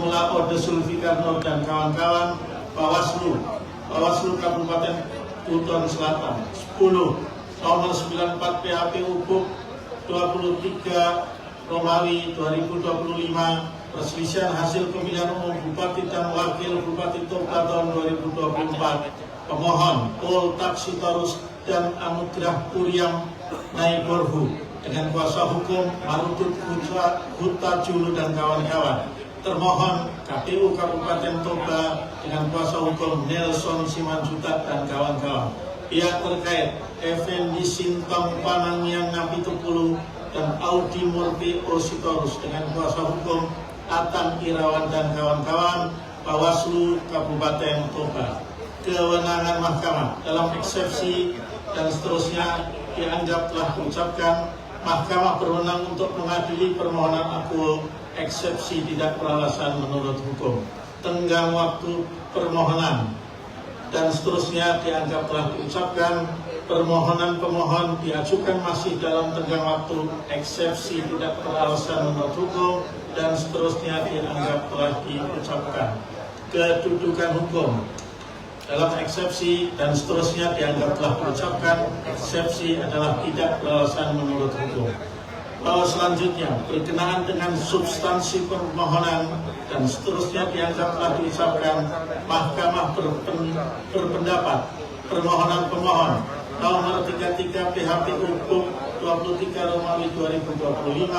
Semula Orde Sulfikarno dan kawan-kawan. Bawaslu Kabupaten Buton Selatan 10 nomor 94 PHPU Buk 23 Romawi 2025 perselisihan hasil pemilihan umum Bupati dan Wakil Bupati Toba tahun 2024. Pemohon Pol Taksitorus dan Anugrah Puriam Naiborhu dengan kuasa hukum Marutut Huta Julu dan kawan-kawan. Termohon KPU Kabupaten Toba dengan kuasa hukum Nelson Simanjutat dan kawan-kawan. Pihak terkait Effendi Sintong Panangyang Napitupulu dan Audi Murti Ositorus dengan kuasa hukum Atan Irawan dan kawan-kawan. Bawaslu Kabupaten Toba. Kewenangan mahkamah dalam eksepsi dan seterusnya dianggap telah diucapkan. Mahkamah berwenang untuk mengadili permohonan akul eksepsi tidak beralasan menurut hukum. Tenggang waktu permohonan dan seterusnya dianggap telah diucapkan. Permohonan pemohon diajukan masih dalam tenggang waktu eksepsi tidak beralasan menurut hukum dan seterusnya dianggap telah diucapkan. Kedudukan hukum dalam eksepsi dan seterusnya dianggap telah diucapkan. Eksepsi adalah tidak beralasan menurut hukum. Bahwa selanjutnya berkenaan dengan substansi permohonan dan seterusnya dianggap telah diucapkan. Mahkamah berpendapat permohonan pemohon nomor 33 PHPU Buk 23 Romawi 2025,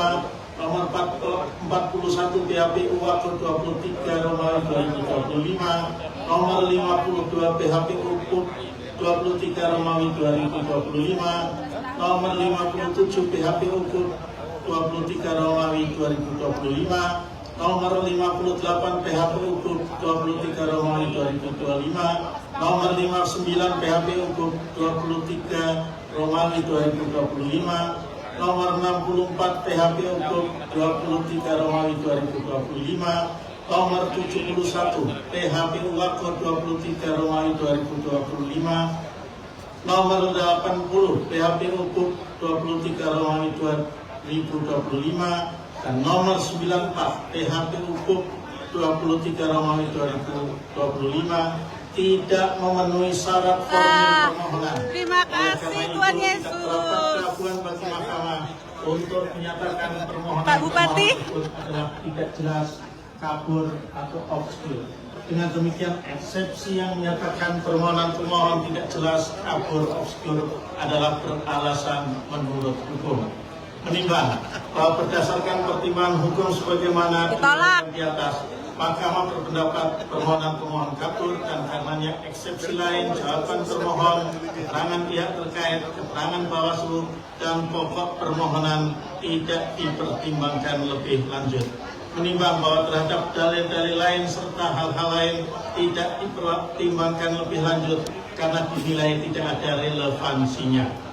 nomor 41 PHPU Wakil 23 Romawi 2025, nomor 52 PHPU Buk 23 Romawi 2025, nomor 57 PHPU Buk 23 Romawi 2025, nomor 58 PHPU Buk 23 Romawi 2025, nomor 59 PHPU Buk 23 Romawi 2025, nomor 64 PHPU Buk 23 Romawi 2025, nomor 71 PHPU Wakil 23 Romawi 2025, nomor 80 PHPU Buk 23 Romawi 2025, dan nomor 94 PHPU Buk 23 Romawi 2025 tidak memenuhi syarat formulir permohonan. Terima kasih Tuhan Yesus. Terdapat bagi mahkamah untuk menyatakan permohonan Pak Bupati adalah tidak jelas, kabur atau obskur. Dengan demikian eksepsi yang menyatakan permohonan pemohon tidak jelas, kabur, obskur adalah beralasan menurut hukum. Menimbang bahwa berdasarkan pertimbangan hukum sebagaimana di atas, Mahkamah berpendapat permohonan pemohon kabur dan karenanya eksepsi lain, jawaban termohon, keterangan pihak terkait, keterangan Bawaslu dan pokok permohonan tidak dipertimbangkan lebih lanjut. Menimbang bahwa terhadap dalil-dalil lain serta hal-hal lain tidak dipertimbangkan lebih lanjut karena dinilai tidak ada relevansinya.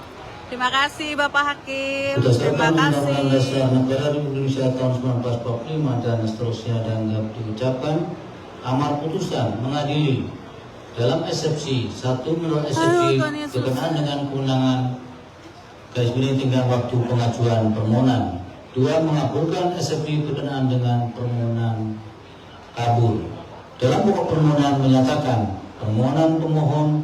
Terima kasih Bapak Hakim. Berdasarkan Terima kasih. Undang-Undang Dasar Negara Republik Indonesia tahun 1945 dan seterusnya dianggap diucapkan, amar putusan mengadili dalam eksepsi 1 menurut eksepsi berkenaan dengan kewenangan garis miring tenggang waktu pengajuan permohonan. 2 mengabulkan eksepsi berkenaan dengan permohonan kabur. Dalam pokok permohonan menyatakan permohonan pemohon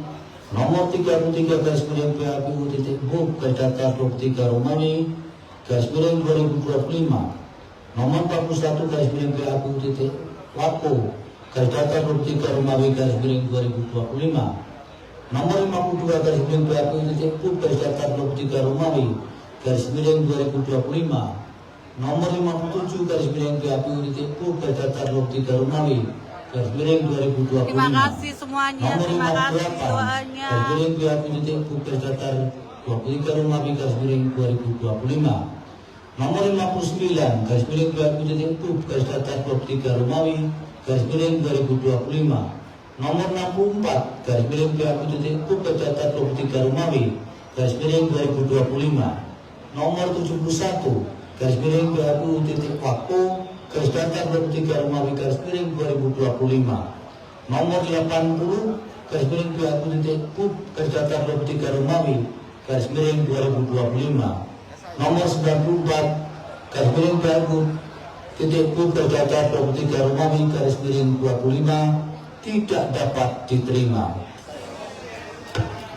nomor 33 garis miring PHPU Buk garis datar 23 Romawi garis miring 2025, nomor 41 garis miring PHPU Wako garis datar 23 Romawi garis miring 2025, nomor 52 garis miring PHPU Buk garis datar 23 Romawi garis miring 2025, nomor 57 garis miring PHPU Buk garis datar 23 Romawi garis miring 2025. Terima kasih semuanya. Terima kasih doanya. Garis miring PHPU Buk garis datar 23 Romawi garis miring 2025. Nomor 59 garis miring PHPU Buk garis datar 23 Romawi garis miring 2025. Nomor 64 garis miring PHPU Buk garis datar 23 Romawi garis miring 2025. Nomor 71 garis miring PHPU Wako garis datar 23 Romawi garis miring 2025. Nomor 80 garis miring PHPU Buk garis datar 23 Romawi garis miring 2025. Nomor 94 garis miring PHPU titik Q bercacat 23 Romawi garis miring 25 tidak dapat diterima.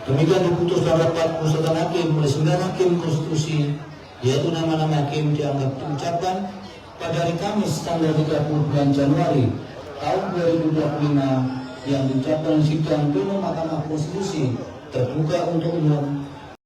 Demikian diputuskan rapat permusyawaratan hakim oleh 9 hakim konstitusi, yaitu nama-nama hakim dianggap diucapkan pada hari Kamis tanggal 30 bulan Januari tahun 2025 yang diucapkan sidang pleno Mahkamah Konstitusi terbuka untuk umum